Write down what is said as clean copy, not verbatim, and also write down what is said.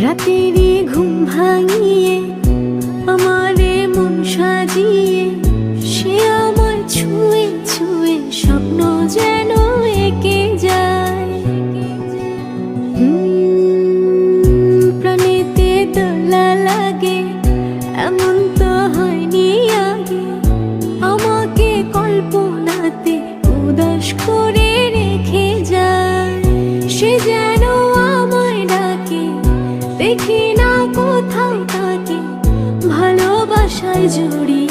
রাতেরই ঘুম ভাঙিয়ে আমারে মন সাজিয়ে সে আমার ছুঁয়ে ছুঁয়ে স্বপ্ন যেন এঁকে যায়। প্রাণেতে দোলা লাগে এমন তো হয়নি আগে, আমাকে কল্পনাতে উদাস করে রেখে যায়। সে যেন আমায় ডাকে, দেখি না কোথাও তাকে, ভালোবাসায় জড়িয়ে